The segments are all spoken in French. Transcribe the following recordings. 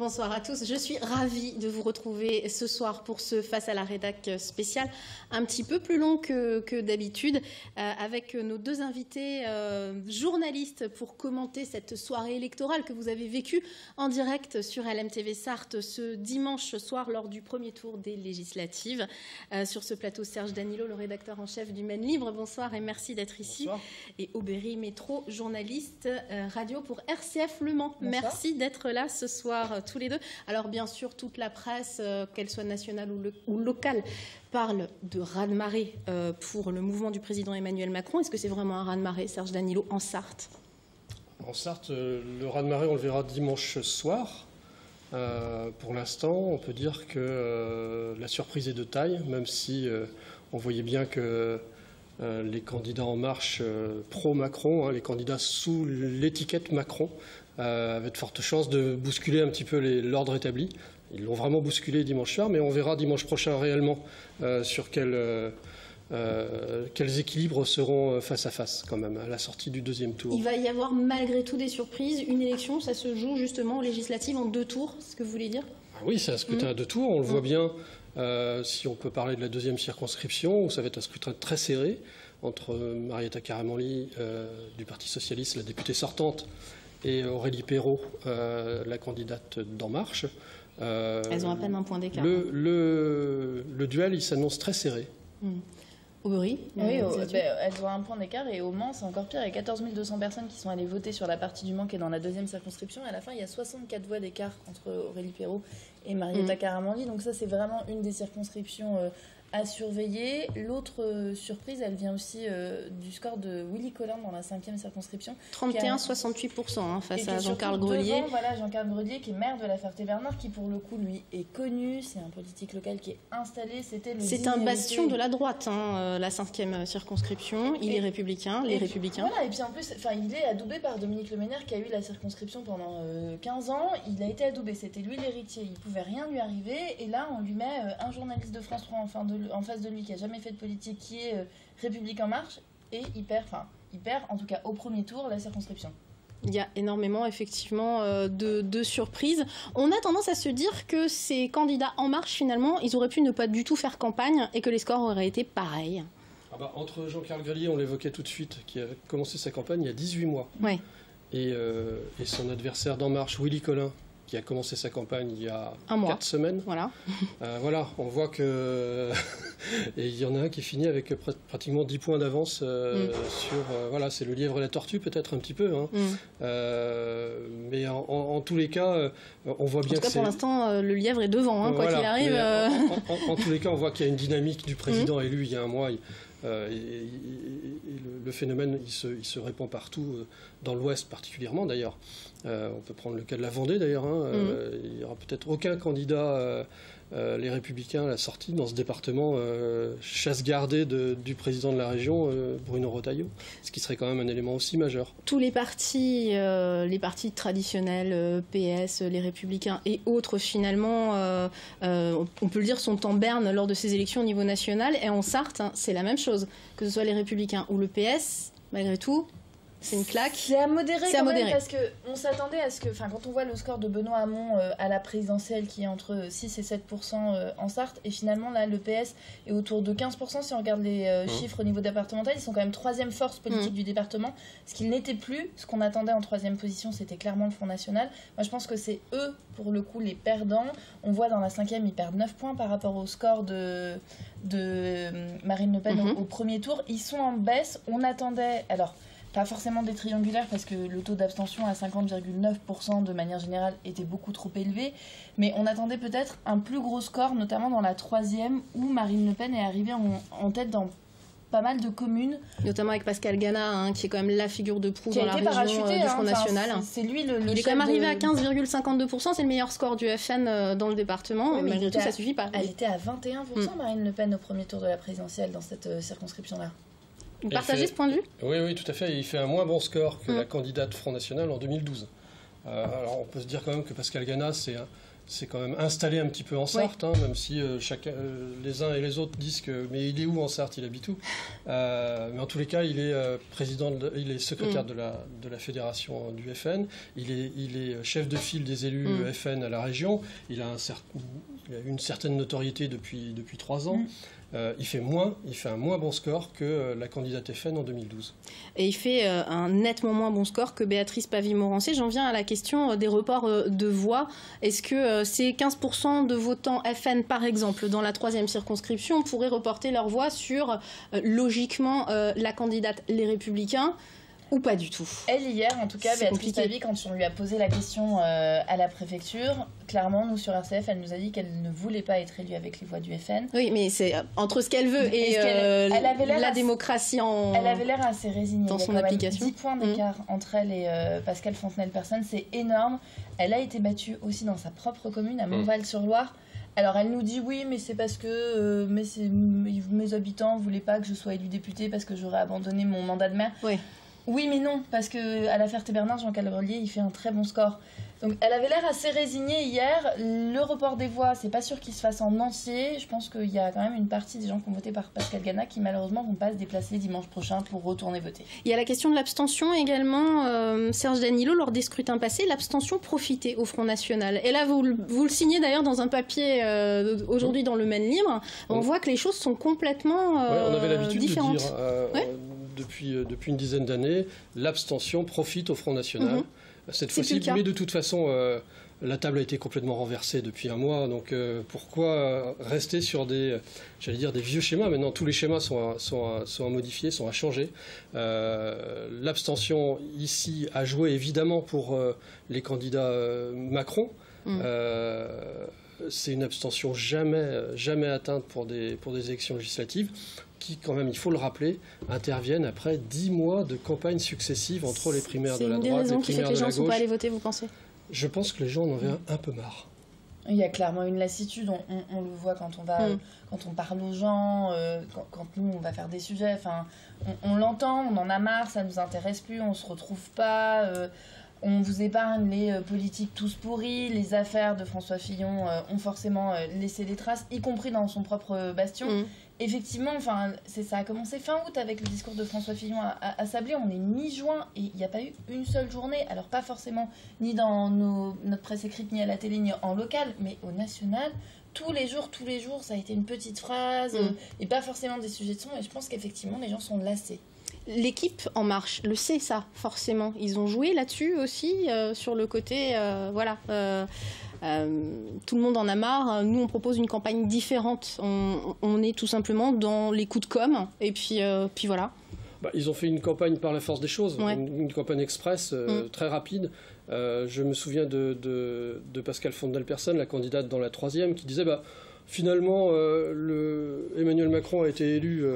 Bonsoir à tous. Je suis ravie de vous retrouver ce soir pour ce Face à la Rédac spécial, un petit peu plus long que d'habitude, avec nos deux invités journalistes pour commenter cette soirée électorale que vous avez vécue en direct sur LMTV Sarthe ce dimanche soir lors du premier tour des législatives. Sur ce plateau, Serge Danilo, le rédacteur en chef du Maine Libre. Bonsoir et merci d'être ici. Bonsoir. Et Aubéry Métro, journaliste radio pour RCF Le Mans. Bonsoir. Merci d'être là ce soir tous les deux. Alors bien sûr, toute la presse, qu'elle soit nationale ou locale, parle de raz-de-marée pour le mouvement du président Emmanuel Macron. Est-ce que c'est vraiment un raz-de-marée, Serge Danilo, en Sarthe? En Sarthe, le raz-de-marée, on le verra dimanche soir. Pour l'instant, on peut dire que la surprise est de taille, même si on voyait bien que les candidats En Marche pro-Macron, les candidats sous l'étiquette Macron, avaient de fortes chances de bousculer un petit peu l'ordre établi. Ils l'ont vraiment bousculé dimanche soir, mais on verra dimanche prochain réellement sur quels équilibres seront face à face quand même à la sortie du deuxième tour. Il va y avoir malgré tout des surprises. Une élection, ça se joue justement aux législatives en 2 tours, c'est ce que vous voulez dire? Oui, c'est un scrutin à 2 tours, on le voit bien. Si on peut parler de la deuxième circonscription, où ça va être un scrutin très serré entre Marietta Karamanli du Parti Socialiste, la députée sortante, et Aurélie Perrault, la candidate d'En Marche. Elles ont à peine un point d'écart. Le duel, il s'annonce très serré. Aubéry, oui, elles ont un point d'écart et au Mans, c'est encore pire. Il y a 14 200 personnes qui sont allées voter sur la partie du Mans qui est dans la deuxième circonscription. Et à la fin, il y a 64 voix d'écart entre Aurélie Perrault et Marietta Karamanli. Donc ça, c'est vraiment une des circonscriptions à surveiller. L'autre surprise, elle vient aussi du score de Willy Colin dans la 5e circonscription. 31,68% face à Jean-Carl Grelier. Voilà, Jean-Carl Grelier, qui est maire de la Ferté-Bernard, qui pour le coup, lui, est connu. C'est un politique local qui est installé. C'est un bastion de la droite, la 5e circonscription. Il est républicain, les républicains. Voilà, et puis en plus, il est adoubé par Dominique Le Ménère, qui a eu la circonscription pendant 15 ans. Il a été adoubé, c'était lui l'héritier. Il ne pouvait rien lui arriver. Et là, on lui met un journaliste de France 3 en face de lui, qui n'a jamais fait de politique, qui est République En Marche, et il perd, en tout cas au premier tour, la circonscription. Il y a énormément, effectivement, de surprises. On a tendance à se dire que ces candidats En Marche, finalement, ils auraient pu ne pas du tout faire campagne et que les scores auraient été pareils. Entre Jean-Carl Grelier, on l'évoquait tout de suite, qui a commencé sa campagne il y a 18 mois, ouais. et son adversaire d'En Marche, Willy Colin, qui a commencé sa campagne il y a 4 semaines. Voilà. Voilà, on voit que et il y en a un qui finit avec pratiquement 10 points d'avance sur... voilà, c'est le lièvre et la tortue peut-être un petit peu. Mais en tous les cas, on voit bien que... En tout cas, pour l'instant, le lièvre est devant, quoi qu'il arrive. En tous les cas, on voit qu'il y a une dynamique du président élu il y a un mois. Le phénomène, il se répand partout, dans l'Ouest particulièrement d'ailleurs. On peut prendre le cas de la Vendée d'ailleurs. Il n'y aura peut-être aucun candidat, les Républicains, à la sortie dans ce département, chasse gardée du président de la région, Bruno Retailleau, ce qui serait quand même un élément aussi majeur. Tous les partis traditionnels, PS, les Républicains et autres, finalement, on peut le dire, sont en berne lors de ces élections au niveau national. Et en Sarthe, c'est la même chose, que ce soit les Républicains ou le PS, malgré tout. C'est une claque. C'est à modérer quand même, parce qu'on s'attendait à ce que, quand on voit le score de Benoît Hamon à la présidentielle qui est entre 6 et 7% en Sarthe, et finalement là le PS est autour de 15% si on regarde les chiffres au niveau départemental, ils sont quand même 3e force politique du département, ce qu'ils n'étaient plus. Ce qu'on attendait en 3e position, c'était clairement le Front National. Moi je pense que c'est eux pour le coup les perdants. On voit dans la 5e, ils perdent 9 points par rapport au score de Marine Le Pen au premier tour. Ils sont en baisse. On attendait, alors pas forcément des triangulaires parce que le taux d'abstention à 50,9% de manière générale était beaucoup trop élevé, mais on attendait peut-être un plus gros score, notamment dans la 3e où Marine Le Pen est arrivée en tête dans pas mal de communes. Notamment avec Pascal Gana, qui est quand même la figure de proue dans la région du Front National. C'est lui il est quand même arrivé à 15,52%, c'est le meilleur score du FN dans le département. Oui, mais malgré tout, ça suffit pas. Elle était à 21%, Marine Le Pen, au premier tour de la présidentielle dans cette circonscription-là. Vous partagez ce point de vue? Oui, tout à fait. Il fait un moins bon score que la candidate Front National en 2012. Alors on peut se dire quand même que Pascal Gana, c'est quand même installé un petit peu en Sarthe, hein, même si les uns et les autres disent que mais il est où en Sarthe, il habite où, mais en tous les cas il est il est secrétaire de la fédération du FN, il est chef de file des élus FN à la région, il a une certaine notoriété depuis 3 ans. Il fait un moins bon score que la candidate FN en 2012. Et il fait un nettement moins bon score que Béatrice Pavie-Morancé. J'en viens à la question des reports de voix. Est-ce que ces 15% de votants FN, par exemple, dans la 3e circonscription, pourraient reporter leur voix sur, logiquement, la candidate Les Républicains ou pas du tout? Elle, hier, en tout cas, Béatrice Pavie, quand on lui a posé la question à la préfecture, clairement, nous, sur RCF, elle nous a dit qu'elle ne voulait pas être élue avec les voix du FN. Oui, mais c'est entre ce qu'elle veut et la démocratie Elle avait l'air assez résignée. Dans son application. 10 points d'écart entre elle et Pascale Fontenelle-Persson, c'est énorme. Elle a été battue aussi dans sa propre commune, à Montval-sur-Loire. Alors elle nous dit oui, mais c'est parce que mes habitants ne voulaient pas que je sois élue députée parce que j'aurais abandonné mon mandat de maire. Oui, mais non, parce qu'à la Ferté-Bernard, Jean Calvrelier, il fait un très bon score. Donc elle avait l'air assez résignée hier. Le report des voix, c'est pas sûr qu'il se fasse en entier. Je pense qu'il y a quand même une partie des gens qui ont voté par Pascal Gana qui malheureusement vont pas se déplacer dimanche prochain pour retourner voter. Il y a la question de l'abstention également. Serge Danilo, lors des scrutins passés, l'abstention profitait au Front National. Et là, vous le signez d'ailleurs dans un papier aujourd'hui dans le Maine Libre. On voit que les choses sont complètement on avait l'habitude différentes. De dire depuis une dizaine d'années, l'abstention profite au Front National. Cette fois-ci, mais de toute façon, la table a été complètement renversée depuis un mois, donc pourquoi rester sur des vieux schémas? Maintenant, tous les schémas sont à modifier, sont à changer. L'abstention, ici, a joué évidemment pour les candidats Macron. C'est une abstention jamais atteinte pour des élections législatives, qui, quand même, il faut le rappeler, interviennent après 10 mois de campagne successive entre les primaires de la droite et les primaires de la gauche. C'est une des raisons qui fait que les gens ne sont pas allés voter, vous pensez? Je pense que les gens en avaient un peu marre. Il y a clairement une lassitude, on le voit quand on parle aux gens, quand nous on va faire des sujets, on l'entend, on en a marre, ça ne nous intéresse plus, on ne se retrouve pas... On vous épargne les politiques tous pourris, les affaires de François Fillon ont forcément laissé des traces, y compris dans son propre bastion. Effectivement, ça a commencé fin août avec le discours de François Fillon à Sablé. On est mi-juin et il n'y a pas eu une seule journée, alors pas forcément ni dans notre presse écrite, ni à la télé, ni en local, mais au national. Tous les jours, ça a été une petite phrase et pas forcément des sujets de son. Et je pense qu'effectivement, les gens sont lassés. L'équipe En Marche le sait, ça, forcément. Ils ont joué là-dessus aussi, sur le côté, tout le monde en a marre. Nous, on propose une campagne différente. On est tout simplement dans les coups de com', et puis voilà. Ils ont fait une campagne par la force des choses, une campagne express, très rapide. Je me souviens de Pascale Fontenelle-Persson, la candidate dans la 3e, qui disait... Finalement, Emmanuel Macron a été élu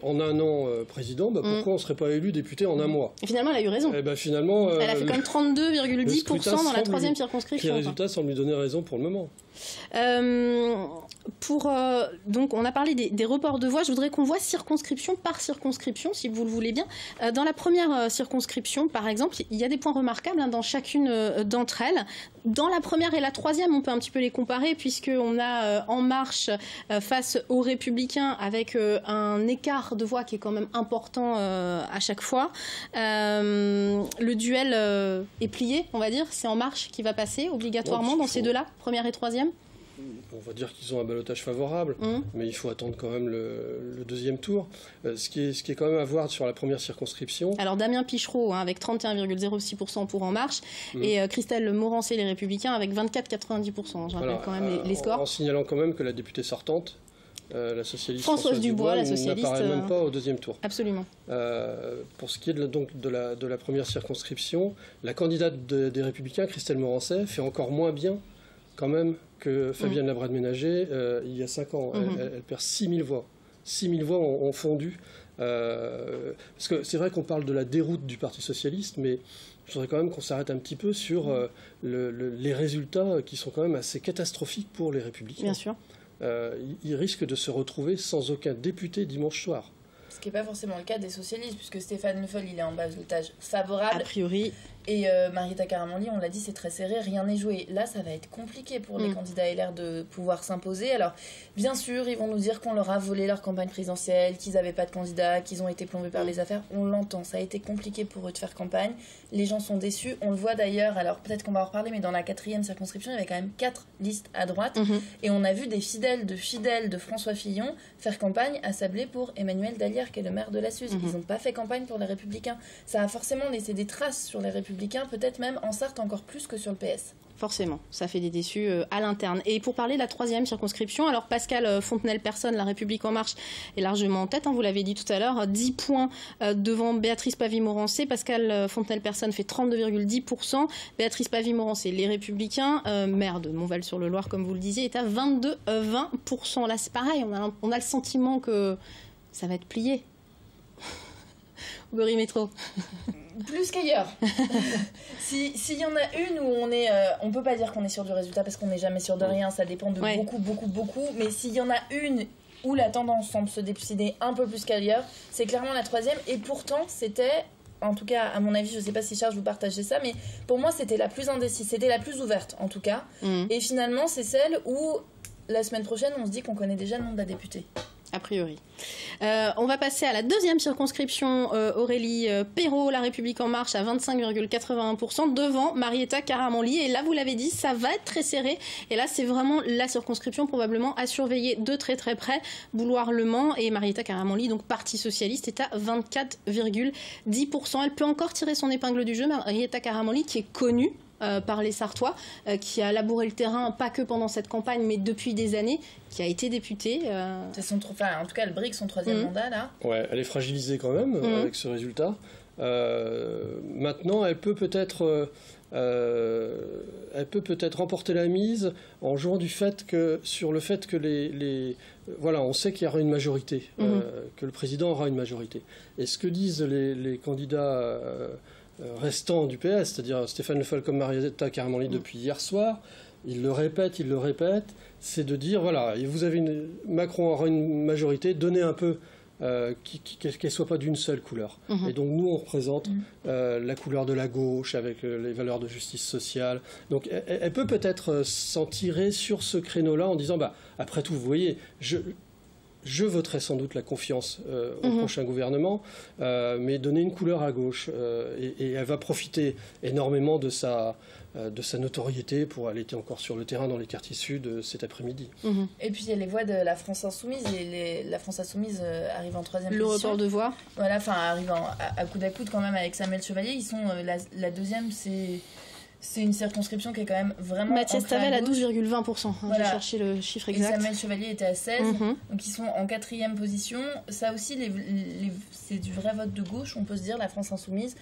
en un an président. Pourquoi on ne serait pas élu député en un mois? Et finalement, elle a eu raison. Elle a fait quand même 32,10% dans la 3e circonscription. Les résultats semblent lui donner raison pour le moment. Donc, on a parlé des reports de voix. Je voudrais qu'on voit circonscription par circonscription, si vous le voulez bien. Dans la première circonscription, par exemple, il y a des points remarquables dans chacune d'entre elles. Dans la première et la 3e, on peut un petit peu les comparer, puisqu'on a En Marche face aux Républicains, avec un écart de voix qui est quand même important à chaque fois. Le duel est plié, on va dire. C'est En Marche qui va passer obligatoirement dans ces deux-là, première et 3e. On va dire qu'ils ont un ballotage favorable, mais il faut attendre quand même le deuxième tour. Ce qui est quand même à voir sur la première circonscription. Alors Damien Pichereau avec 31,06% pour En Marche et Christelle Morancé, les Républicains, avec 24,90%. Je rappelle quand même les scores. En signalant quand même que la députée sortante, la socialiste Françoise Dubois, la socialiste, n'apparaît même pas au deuxième tour. Absolument. Pour ce qui est de la première circonscription, la candidate des Républicains, Christelle Morancé, fait encore moins bien quand même que Fabienne Labrade-Ménager il y a 5 ans. Elle perd 6 000 voix. 6 000 voix ont fondu. Parce que c'est vrai qu'on parle de la déroute du Parti socialiste, mais je voudrais quand même qu'on s'arrête un petit peu sur les résultats qui sont quand même assez catastrophiques pour les Républicains. Bien sûr. Ils risquent de se retrouver sans aucun député dimanche soir. Ce qui n'est pas forcément le cas des socialistes, puisque Stéphane Le Foll, il est en ballotage favorable. A priori. Et Marietta Karamanli, on l'a dit, c'est très serré, rien n'est joué. Là, ça va être compliqué pour les candidats LR de pouvoir s'imposer. Alors, bien sûr, ils vont nous dire qu'on leur a volé leur campagne présidentielle, qu'ils n'avaient pas de candidats, qu'ils ont été plombés par les affaires. On l'entend, ça a été compliqué pour eux de faire campagne. Les gens sont déçus. On le voit d'ailleurs, alors peut-être qu'on va en reparler, mais dans la 4e circonscription, il y avait quand même 4 listes à droite. Et on a vu des fidèles de François Fillon faire campagne à Sablé pour Emmanuel Dallière, qui est le maire de la Suze. Ils n'ont pas fait campagne pour les Républicains. Ça a forcément laissé des traces sur les Républicains, peut-être même en Sarthe encore plus que sur le PS. Forcément, ça fait des déçus à l'interne. Et pour parler de la 3e circonscription, alors Pascal Fontenelle-Persone, La République En Marche, est largement en tête, vous l'avez dit tout à l'heure, 10 points devant Béatrice Pavie-Morancé. Pascal Fontenelle-Persone fait 32,10%. Béatrice Pavie-Morancé, Les Républicains, maire de Montval-sur-le-Loir, comme vous le disiez, est à 22,20%. Là, c'est pareil, on a le sentiment que ça va être plié. Beurry Métro. Plus qu'ailleurs. S'il y en a une où on peut pas dire qu'on est sûr du résultat parce qu'on n'est jamais sûr de rien, ça dépend de beaucoup, mais s'il y en a une où la tendance semble se décider un peu plus qu'ailleurs, c'est clairement la 3e, et pourtant c'était, en tout cas à mon avis, je sais pas si Charles vous partagez ça, mais pour moi c'était la plus indécise, c'était la plus ouverte en tout cas, et finalement c'est celle où la semaine prochaine on se dit qu'on connaît déjà le nom de la députée. A priori. On va passer à la 2e circonscription, Aurélie Perrault, La République En Marche, à 25,81%, devant Marietta Karamanli. Et là, vous l'avez dit, ça va être très serré. Et là, c'est vraiment la circonscription probablement à surveiller de très très près. Bouloir-Le Mans, et Marietta Karamanli, donc Parti Socialiste, est à 24,10%. Elle peut encore tirer son épingle du jeu. Marietta Karamanli, qui est connue par les Sartois, qui a labouré le terrain, pas que pendant cette campagne, mais depuis des années, qui a été députée. En tout cas, elle brigue son 3e mandat, là. Ouais, elle est fragilisée quand même avec ce résultat. Maintenant, elle peut peut-être remporter la mise en jouant sur le fait que voilà, on sait qu'il y aura une majorité, que le président aura une majorité. Et ce que disent les candidats restants du PS, c'est-à-dire Stéphane Le Foll comme Marietta Karamanli depuis hier soir, il le répète, c'est de dire, voilà, Macron aura une majorité, donnez un peu, qu'elle ne soit pas d'une seule couleur. Et donc nous, on représente la couleur de la gauche, avec les valeurs de justice sociale. Donc elle peut peut-être s'en tirer sur ce créneau-là en disant, après tout, vous voyez, je voterai sans doute la confiance au prochain gouvernement, mais donner une couleur à gauche. Et elle va profiter énormément de sa notoriété pour aller encore sur le terrain dans les quartiers sud cet après-midi. Et puis il y a les voix de la France Insoumise, et la France Insoumise arrive en 3e position. Le report de voix. Voilà, arrive à coude à coude quand même avec Samuel Chevalier. Ils sont la 2e, c'est une circonscription qui est quand même vraiment... Mathias Tavel à 12,20%. Voilà. J'ai cherché le chiffre exact. Et Samuel Chevalier était à 16. Donc ils sont en 4e position. Ça aussi, c'est du vrai vote de gauche, on peut se dire, la France Insoumise.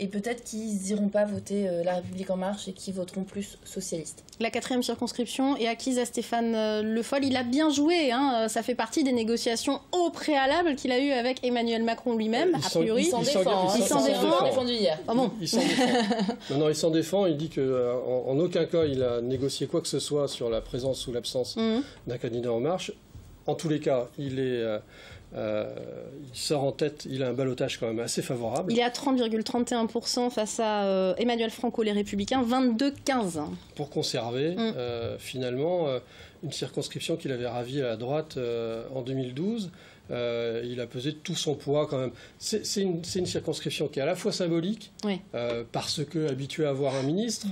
Et peut-être qu'ils n'iront pas voter La République En Marche et qu'ils voteront plus socialistes. La 4e circonscription est acquise à Stéphane Le Foll. Il a bien joué, ça fait partie des négociations au préalable qu'il a eues avec Emmanuel Macron lui-même, a priori. Il s'en défend. Il s'en défend hier. Ah bon. Il s'en défend. Non, il s'en défend. Il dit qu'en aucun cas il a négocié quoi que ce soit sur la présence ou l'absence d'un candidat En Marche. En tous les cas, il sort en tête, il a un ballotage quand même assez favorable. Il est à 30,31% face à Emmanuel Franco, Les Républicains, 22,15%. Pour conserver finalement une circonscription qu'il avait ravie à la droite en 2012. Il a pesé tout son poids quand même. C'est une circonscription qui est à la fois symbolique, parce que habitué à voir un ministre,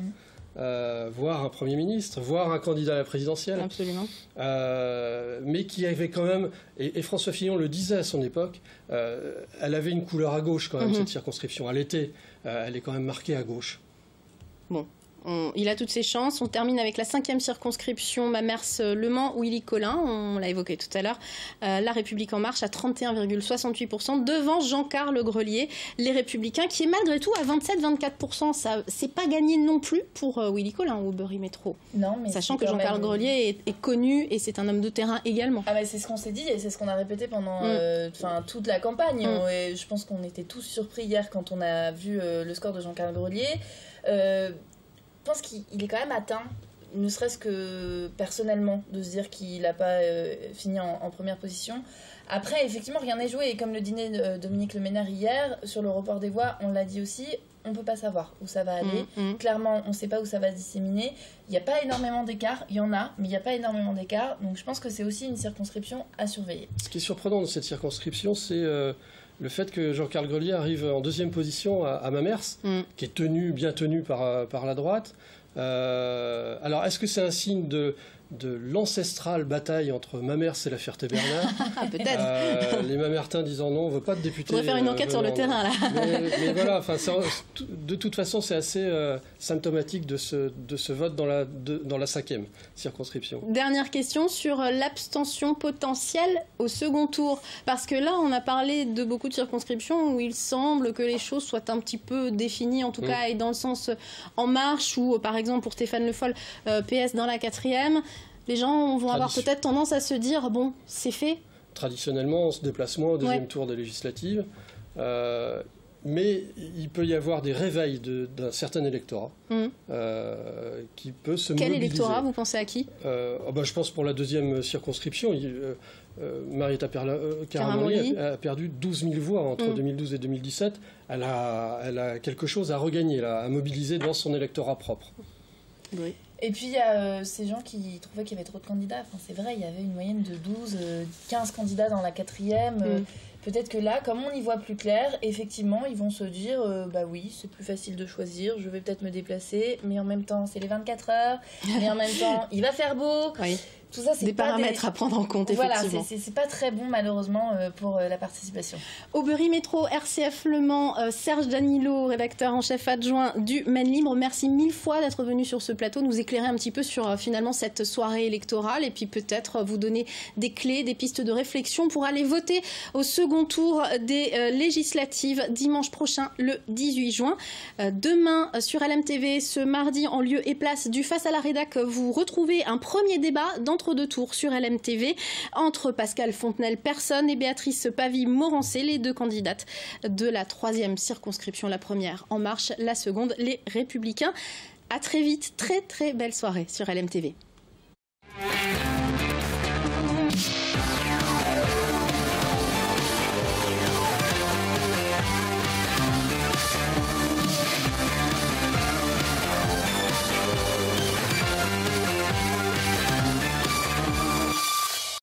voir un Premier ministre, voir un candidat à la présidentielle. Absolument. Mais qui avait quand même, et François Fillon le disait à son époque, elle avait une couleur à gauche quand même, cette circonscription. Elle est quand même marquée à gauche. Bon. Il a toutes ses chances. On termine avec la 5e circonscription, Mamers-Le Mans, Willy Collin, on l'a évoqué tout à l'heure. La République En Marche à 31,68%, devant Jean-Carl Grelier, Les Républicains, qui est malgré tout à 27-24%. Ça, c'est pas gagné non plus pour Willy Collin ou Beurry Métro. Non, mais sachant que Jean-Carl Grelier est connu et c'est un homme de terrain également. Ah, mais c'est ce qu'on s'est dit et c'est ce qu'on a répété pendant toute la campagne. Et je pense qu'on était tous surpris hier quand on a vu le score de Jean-Carl Grelier. Je pense qu'il est quand même atteint, ne serait-ce que personnellement, de se dire qu'il n'a pas fini en première position. Après, effectivement, rien n'est joué. Et comme le dîner Dominique Le Ménard hier, sur le report des voix, on l'a dit aussi, on ne peut pas savoir où ça va aller. Clairement, on ne sait pas où ça va se disséminer. Il n'y a pas énormément d'écart. Il y en a, mais il n'y a pas énormément d'écart. Donc je pense que c'est aussi une circonscription à surveiller. Ce qui est surprenant dans cette circonscription, c'est le fait que Jean-Carl Grelier arrive en deuxième position à Mamers, qui est bien tenu par la droite. Alors, est-ce que c'est un signe de l'ancestrale bataille entre Mamers et la Ferté-Bernard? Peut-être. Les Mamertins disant non, on ne veut pas de député. On devrait faire une enquête sur le terrain, là. Mais voilà, de toute façon, c'est assez symptomatique de ce vote dans la 5e circonscription. Dernière question sur l'abstention potentielle au second tour. Parce que là, on a parlé de beaucoup de circonscriptions où il semble que les choses soient un petit peu définies, en tout cas, et dans le sens En Marche, ou par exemple pour Stéphane Le Foll, PS dans la 4e. Les gens vont avoir peut-être tendance à se dire, bon, c'est fait. Traditionnellement, on se déplace moins au deuxième tour des législatives. Mais il peut y avoir des réveils d'un certain électorat qui peut se mobiliser. Quel électorat, vous pensez à qui? Je pense pour la deuxième circonscription. Marietta Karamanli a perdu 12 000 voix entre 2012 et 2017. Elle a quelque chose à regagner, là, à mobiliser dans son électorat propre. Oui. Et puis il y a ces gens qui trouvaient qu'il y avait trop de candidats. Enfin, c'est vrai, il y avait une moyenne de 12, 15 candidats dans la 4e. Peut-être que là, comme on y voit plus clair, effectivement, ils vont se dire oui, c'est plus facile de choisir, je vais peut-être me déplacer, mais en même temps, c'est les 24 heures, mais en même temps, il va faire beau. Oui. Tout ça, c'est des paramètres à prendre en compte, effectivement. Voilà, c'est pas très bon, malheureusement, pour la participation. Aubry Métro, RCF Le Mans, Serge Danilo, rédacteur en chef adjoint du Maine Libre. Merci 1000 fois d'être venu sur ce plateau, nous éclairer un petit peu sur finalement cette soirée électorale et puis peut-être vous donner des clés, des pistes de réflexion pour aller voter au second tour des législatives dimanche prochain, le 18 juin. Demain, sur LMTV, ce mardi, en lieu et place du Face à la Rédac, vous retrouvez un premier débat d'entre-deux tours sur LMTV entre Pascal Fontenelle-Personne et Béatrice Pavie-Morancé, les deux candidates de la 3e circonscription, la première En Marche, la seconde les Républicains. À très vite, très très belle soirée sur LMTV.